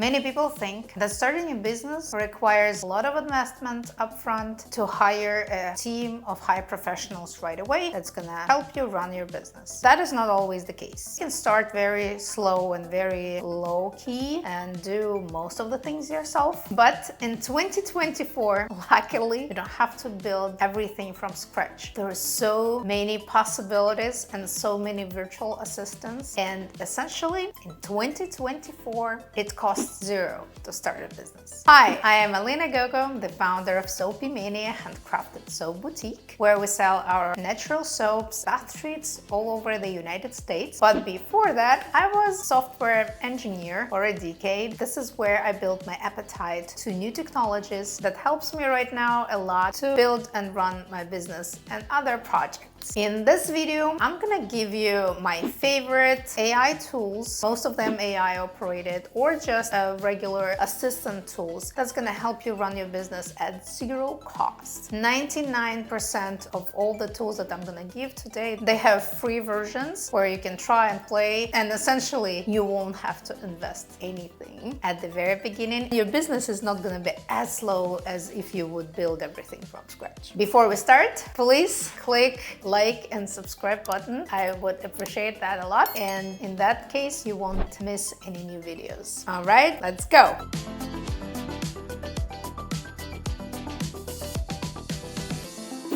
Many people think that starting a business requires a lot of investment upfront to hire a team of high professionals right away that's gonna help you run your business. That is not always the case. You can start very slow and very low key and do most of the things yourself. But in 2024, luckily, you don't have to build everything from scratch. There are so many possibilities and so many virtual assistants. And essentially, in 2024, it costs zero to start a business. Hi, I am Alina Gogo, the founder of Soapy Mania Handcrafted Soap Boutique, where we sell our natural soaps, bath treats all over the United States. But before that, I was a software engineer for a decade. This is where I built my appetite to new technologies that helps me right now a lot to build and run my business and other projects. In this video, I'm gonna give you my favorite AI tools, most of them AI operated or just regular assistant tools that's gonna help you run your business at zero cost. 99% of all the tools that I'm gonna give today, they have free versions where you can try and play, and essentially you won't have to invest anything at the very beginning. Your business is not gonna be as slow as if you would build everything from scratch. Before we start, please click like and subscribe button. I would appreciate that a lot, and in that case you won't miss any new videos. All right, let's go.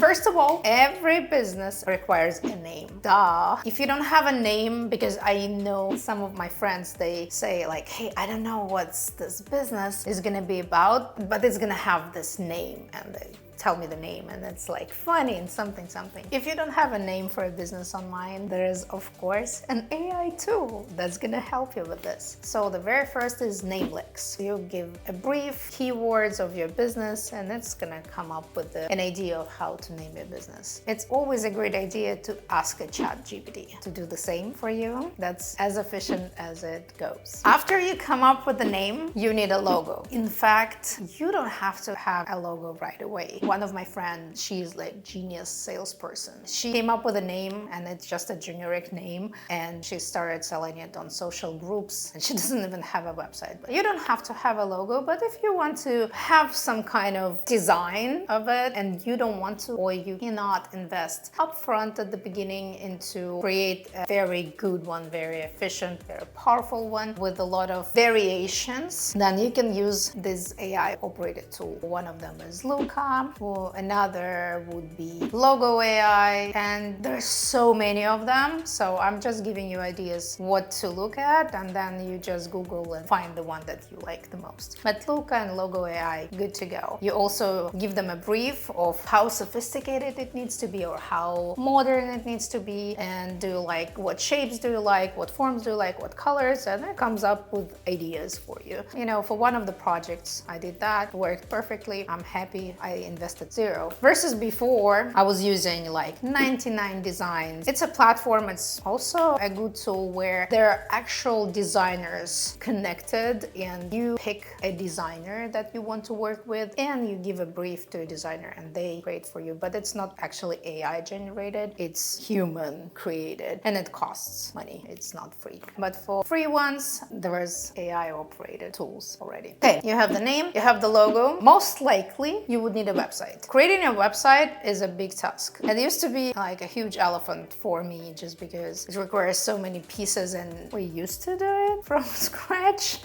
First of all, every business requires a name. Duh. If you don't have a name, because I know some of my friends, they say like, hey, I don't know what this business is gonna be about, but it's gonna have this name, and they tell me the name and it's like funny and something. If you don't have a name for a business online, there is of course an AI tool that's gonna help you with this. So the very first is Namelix. You give a brief keywords of your business and it's gonna come up with an idea of how to name your business. It's always a great idea to ask a ChatGPT to do the same for you. That's as efficient as it goes. After you come up with the name, you need a logo. In fact, you don't have to have a logo right away. One of my friends, she's like genius salesperson. She came up with a name and it's just a generic name, and she started selling it on social groups, and she doesn't even have a website. But you don't have to have a logo, but if you want to have some kind of design of it and you don't want to, or you cannot invest upfront at the beginning into create a very good one, very efficient, very powerful one with a lot of variations, then you can use this AI operated tool. One of them is Luca. Another would be Logo AI, and there's so many of them, so I'm just giving you ideas what to look at, and then you just Google and find the one that you like the most. But Luca and Logo AI, good to go. You also give them a brief of how sophisticated it needs to be or how modern it needs to be, and do like what shapes do you like, what forms do you like, what colors, and it comes up with ideas for you. You know, for one of the projects I did that, worked perfectly. I'm happy. I invested zero. Versus before, I was using like 99 Designs. It's a platform. It's also a good tool where there are actual designers connected, and you pick a designer that you want to work with and you give a brief to a designer and they create for you. But it's not actually AI generated. It's human created, and it costs money. It's not free. But for free ones, there is AI operated tools already. Okay, you have the name, you have the logo. Most likely you would need a website. Creating a website is a big task. It used to be like a huge elephant for me just because it requires so many pieces, and we used to do it from scratch.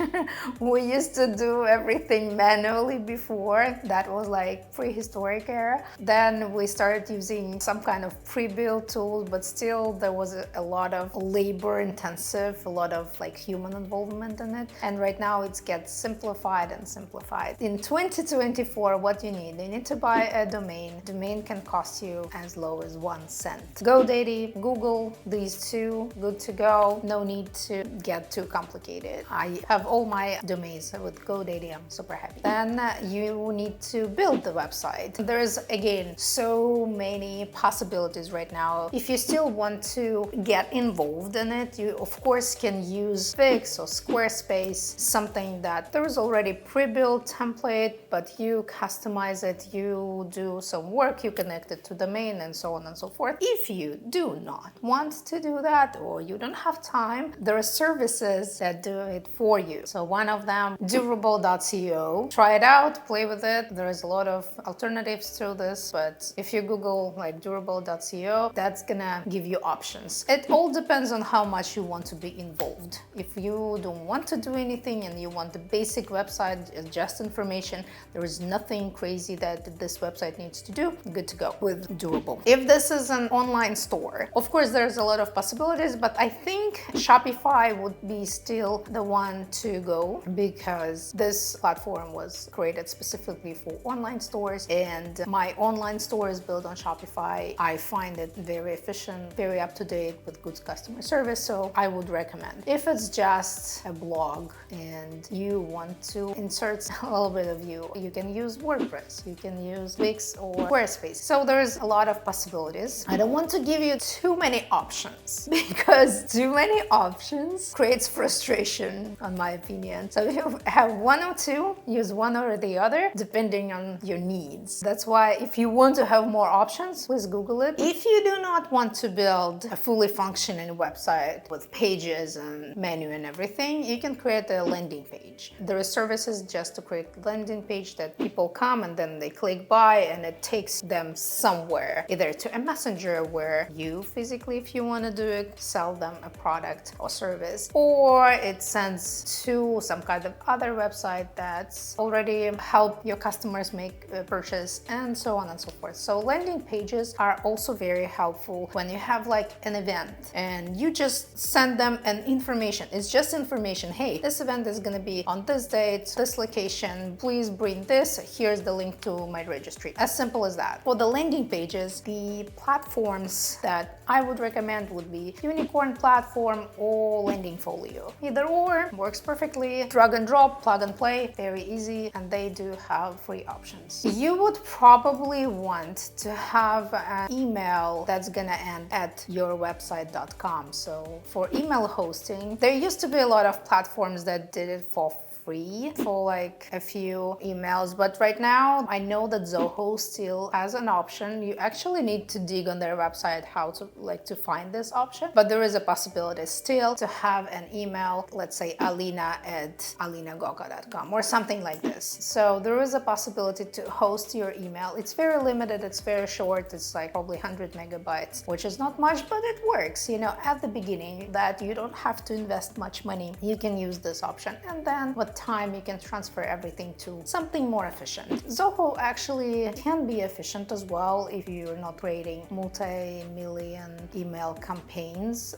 We used to do everything manually before. That was like prehistoric era. Then we started using some kind of pre-built tool, but still there was a lot of labor intensive, a lot of like human involvement in it. And right now it gets simplified and simplified. In 2024, what you need to buy a domain. Domain can cost you as low as 1 cent. GoDaddy, Google, these two, good to go. No need to get too complicated. I have all my domains with GoDaddy. I'm super happy. Then you need to build the website. There's again so many possibilities right now. If you still want to get involved in it, you of course can use Wix or Squarespace, something that there is already pre-built template, but you customize it, you you do some work, you connect it to domain and so on and so forth. If you do not want to do that, or you don't have time, there are services that do it for you. So one of them, durable.co. Try it out, play with it. There is a lot of alternatives to this, but if you Google like durable.co, that's gonna give you options. It all depends on how much you want to be involved. If you don't want to do anything and you want the basic website, just information, there is nothing crazy that this website needs to do, good to go with Durable. If this is an online store, of course there's a lot of possibilities, but I think Shopify would be still the one to go, because this platform was created specifically for online stores, and my online store is built on Shopify. I find it very efficient, very up to date with good customer service, so I would recommend. If it's just a blog and you want to insert a little bit of you, you can use WordPress, you can use Wix or Squarespace. So there's a lot of possibilities. I don't want to give you too many options because too many options creates frustration, in my opinion. So if you have one or two, use one or the other depending on your needs. That's why if you want to have more options, please Google it. If you do not want to build a fully functioning website with pages and menu and everything, you can create a landing page. There are services just to create a landing page that people come and then they click buy and it takes them somewhere, either to a messenger where you physically, if you want to do it, sell them a product or service, or it sends to some kind of other website that's already help your customers make a purchase, and so on and so forth. So landing pages are also very helpful when you have like an event and you just send them an information. It's just information. Hey, this event is going to be on this date, this location, please bring this, here's the link to my registry. As simple as that. For the landing pages, the platforms that I would recommend would be Unicorn platform or Landing Folio. Either or works perfectly. Drag and drop, plug and play, very easy, and they do have free options. You would probably want to have an email that's gonna end at yourwebsite.com. So for email hosting, there used to be a lot of platforms that did it for free for like a few emails, but right now I know that Zoho still has an option. You actually need to dig on their website how to find this option, but there is a possibility still to have an email, let's say alina@alinagoka.com or something like this. So there is a possibility to host your email. It's very limited, it's very short, it's like probably 100 megabytes, which is not much, but it works. You know, at the beginning that you don't have to invest much money, you can use this option, and then with time you can transfer everything to something more efficient. Zoho actually can be efficient as well if you're not creating multi-million email campaigns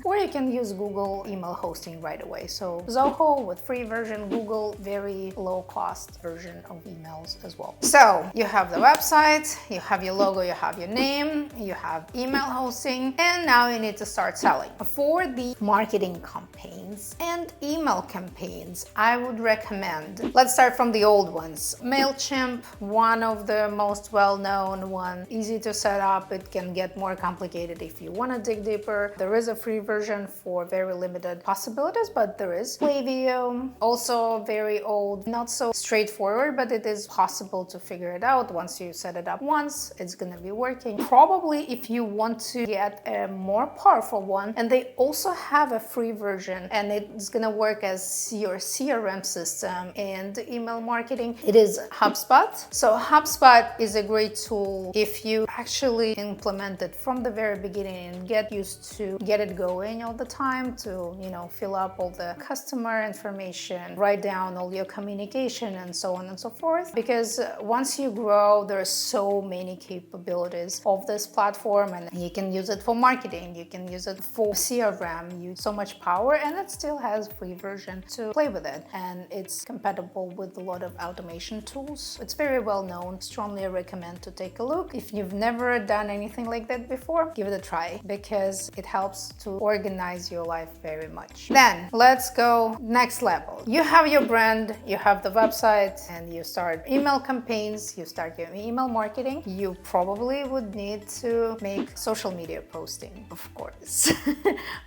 or you can use Google email hosting right away. So Zoho with free version, Google very low cost version of emails as well. So you have the website, you have your logo, you have your name, you have email hosting, and now you need to start selling. For the marketing campaigns and email campaigns, I would recommend, let's start from the old ones. MailChimp, one of the most well-known one, easy to set up. It can get more complicated if you want to dig deeper. There is a free version for very limited possibilities, but there is. Klaviyo, also very old, not so straightforward, but it is possible to figure it out. Once you set it up once, it's going to be working. Probably if you want to get a more powerful one, and they also have a free version, and it's going to work as your CRM system and email marketing, it is HubSpot. So HubSpot is a great tool if you actually implement it from the very beginning and get used to get it going all the time, to, you know, fill up all the customer information, write down all your communication and so on and so forth. Because once you grow, there are so many capabilities of this platform, and you can use it for marketing, you can use it for CRM, you so much power, and it still has free version to play with it. And it's compatible with a lot of automation tools. It's very well known. Strongly recommend to take a look. If you've never done anything like that before, give it a try, because it helps to organize your life very much. Then let's go next level. You have your brand, you have the website, and you start email campaigns, you start your email marketing. You probably would need to make social media posting, of course.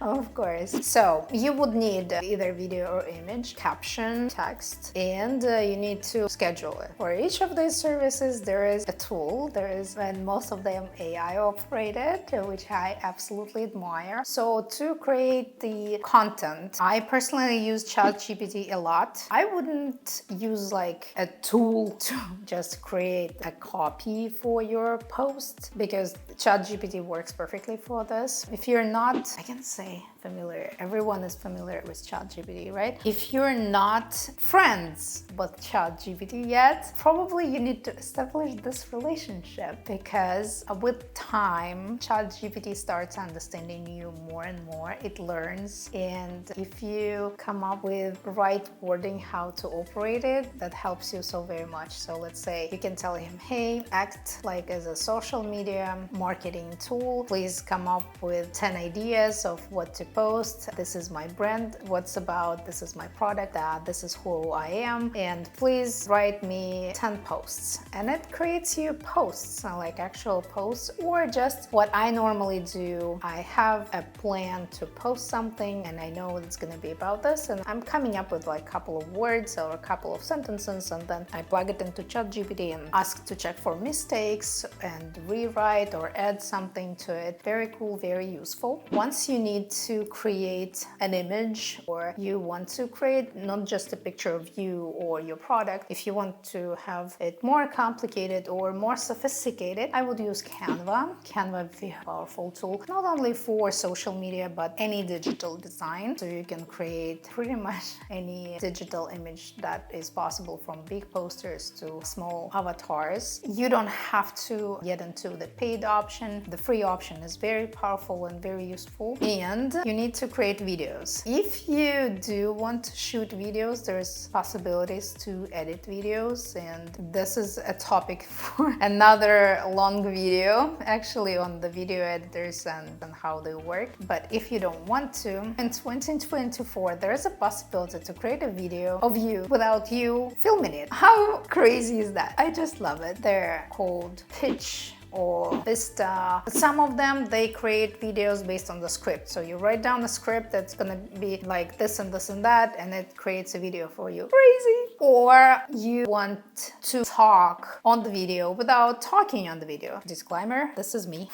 Of course. So you would need either video or image caption caption, text, and you need to schedule it. For each of these services, there is a tool. And most of them AI operated, which I absolutely admire. So to create the content, I personally use ChatGPT a lot. I wouldn't use like a tool to just create a copy for your post, because ChatGPT works perfectly for this. If you're not, I can say familiar, everyone is familiar with ChatGPT, right? If you're not friends with ChatGPT yet, probably you need to establish this relationship, because with time, ChatGPT starts understanding you more and more. It learns, and if you come up with right wording how to operate it, that helps you so very much. So let's say you can tell him, hey, act like as a social media marketing tool. Please come up with 10 ideas of what to post. This is my brand, what's about, this is my product, this is who I am, and please write me 10 posts. And it creates you posts, like actual posts, or just what I normally do. I have a plan to post something and I know it's going to be about this, and I'm coming up with like a couple of words or a couple of sentences, and then I plug it into ChatGPT and ask to check for mistakes and rewrite or add something to it. Very cool, very useful. Once you need to create an image, or you want to create not just a picture of you or your product, if you want to have it more complicated or more sophisticated, I would use Canva. Canva, very powerful tool, not only for social media, but any digital design. So you can create pretty much any digital image that is possible, from big posters to small avatars. You don't have to get into the paid option. The free option is very powerful and very useful. And you need to create videos. If you do want to shoot videos, there's possibilities to edit videos, and this is a topic for another long video, actually, on the video editors and how they work. But if you don't want to, in 2024, there is a possibility to create a video of you without you filming it. How crazy is that? I just love it. They're called Pitch or Vista. Some of them, they create videos based on the script. So you write down a script that's gonna be like this and this and that, and it creates a video for you. Crazy. Or you want to talk on the video without talking on the video. Disclaimer, this is me.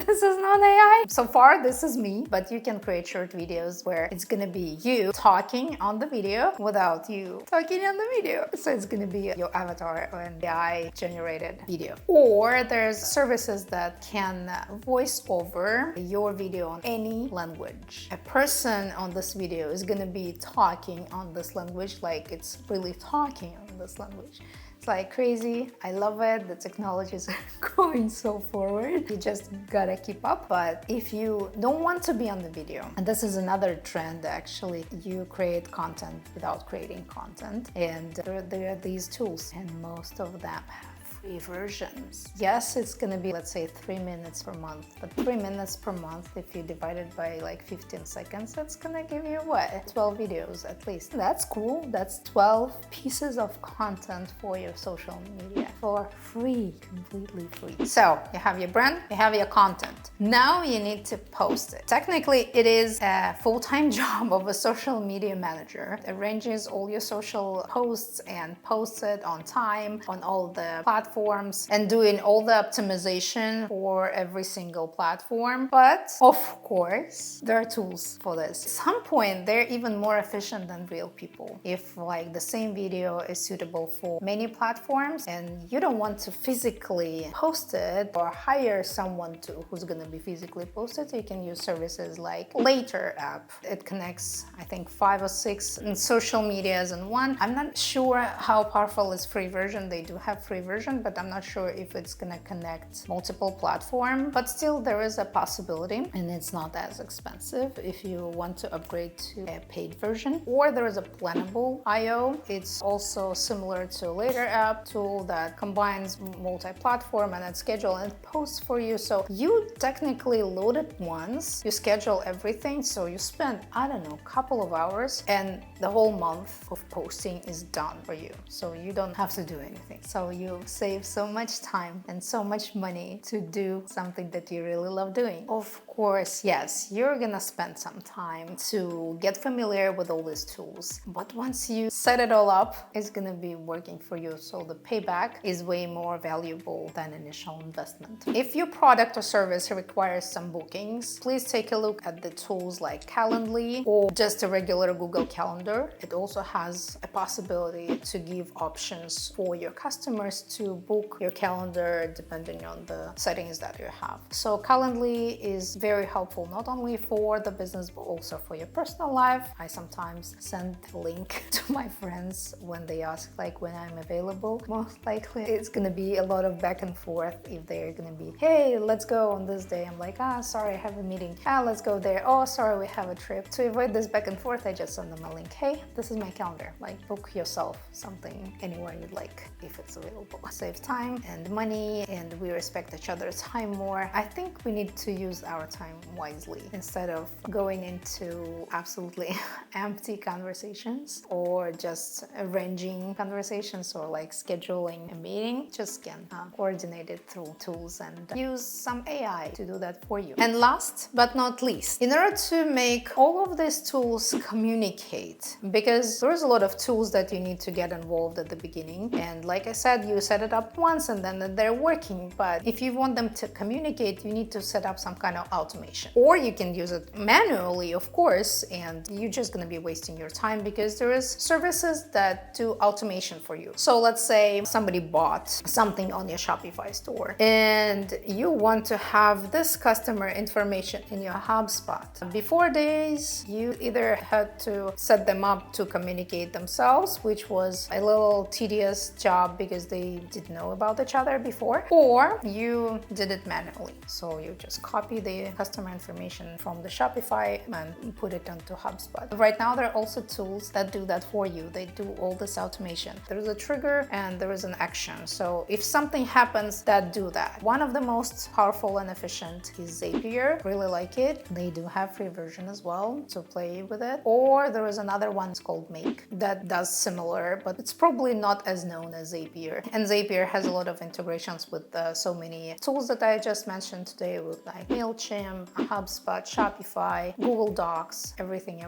This is not AI. So far, this is me, but you can create short videos where it's gonna be you talking on the video without you talking on the video. So it's gonna be your avatar and AI generated video. Or there's services that can voice over your video on any language. A person on this video is gonna be talking on this language, like it's really talking on this language. It's like crazy. I love it. The technology is going so forward. You just gotta keep up. But if you don't want to be on the video, and this is another trend actually, you create content without creating content, and there are these tools, and most of them have free versions. Yes, it's gonna be, let's say, 3 minutes per month, but 3 minutes per month, if you divide it by like 15 seconds, that's gonna give you what? 12 videos at least. That's cool. That's 12 pieces of content for your social media for free, completely free. So you have your brand, you have your content. Now you need to post it. Technically, it is a full-time job of a social media manager. It arranges all your social posts and posts it on time on all the platforms, and doing all the optimization for every single platform. But of course, there are tools for this. At some point, they're even more efficient than real people. If like the same video is suitable for many platforms and you don't want to physically post it or hire someone who's going to be physically posted, you can use services like Later app. It connects, I think, 5 or 6 social medias in one. I'm not sure how powerful is free version. They do have free version, but I'm not sure if it's gonna connect multiple platforms. But still, there is a possibility, and it's not as expensive if you want to upgrade to a paid version. Or there is a Plannable IO. It's also similar to Later app tool that combines multi-platform and it schedule and posts for you. So you technically load it once, you schedule everything, so you spend, I don't know, a couple of hours, and the whole month of posting is done for you. So you don't have to do anything. So you save save so much time and so much money to do something that you really love doing. Of course, yes, you're gonna spend some time to get familiar with all these tools, but once you set it all up, it's gonna be working for you, so the payback is way more valuable than initial investment. If your product or service requires some bookings, please take a look at the tools like Calendly or just a regular Google Calendar. It also has a possibility to give options for your customers to book your calendar depending on the settings that you have. So Calendly is very helpful not only for the business but also for your personal life. I sometimes send a link to my friends when they ask like when I'm available. Most likely it's gonna be a lot of back and forth. If they're gonna be, hey, let's go on this day, I'm like, sorry, I have a meeting. Let's go there. Oh, sorry, we have a trip. To avoid this back and forth, I just send them a link. Hey, this is my calendar. Like, book yourself something anywhere you'd like if it's available. Save time and money, and we respect each other's time more. I think we need to use our time wisely instead of going into absolutely empty conversations or just arranging conversations or like scheduling a meeting. Just can coordinate it through tools and use some AI to do that for you. And last but not least, in order to make all of these tools communicate, because there's a lot of tools that you need to get involved at the beginning, and like I said, you set it up once and then they're working, but if you want them to communicate, you need to set up some kind of automation, or you can use it manually, of course, and you're just going to be wasting your time because there is services that do automation for you. So let's say somebody bought something on your Shopify store and you want to have this customer information in your HubSpot. Before days, you either had to set them up to communicate themselves, which was a little tedious job because they didn't know about each other before, or you did it manually. So you just copy the customer information from the Shopify and put it onto HubSpot. Right now, there are also tools that do that for you. They do all this automation. There is a trigger and there is an action. So if something happens, that do that. One of the most powerful and efficient is Zapier. Really like it. They do have free version as well to play with it. Or there is another one, it's called Make, that does similar, but it's probably not as known as Zapier. And Zapier has a lot of integrations with so many tools that I just mentioned today, with like MailChimp, HubSpot, Shopify, Google Docs, everything.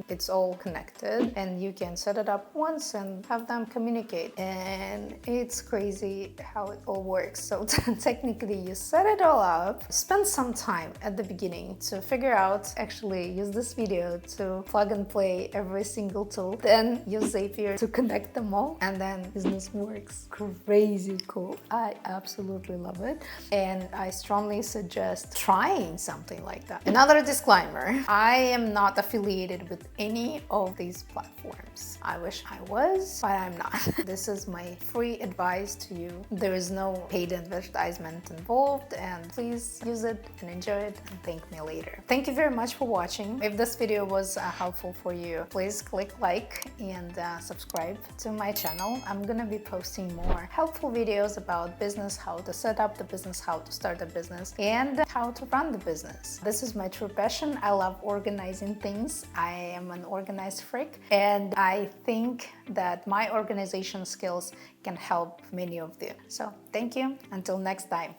It's all connected and you can set it up once and have them communicate. And it's crazy how it all works. So technically you set it all up, spend some time at the beginning to figure out, actually use this video to plug and play every single tool, then use Zapier to connect them all, and then business works. Crazy cool. I absolutely love it. And I strongly suggest trying something like that. Another disclaimer, I am not affiliated with any of these platforms. I wish I was, but I'm not. This is my free advice to you. There is no paid advertisement involved, and please use it and enjoy it and thank me later. Thank you very much for watching. If this video was helpful for you, please click like and subscribe to my channel. I'm gonna be posting more helpful videos about business, how to set up the business, how to start a business, and how to run the business. This is my true passion. I love organizing things. I am an organized freak, and I think that my organization skills can help many of you. So thank you. Until next time.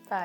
Bye.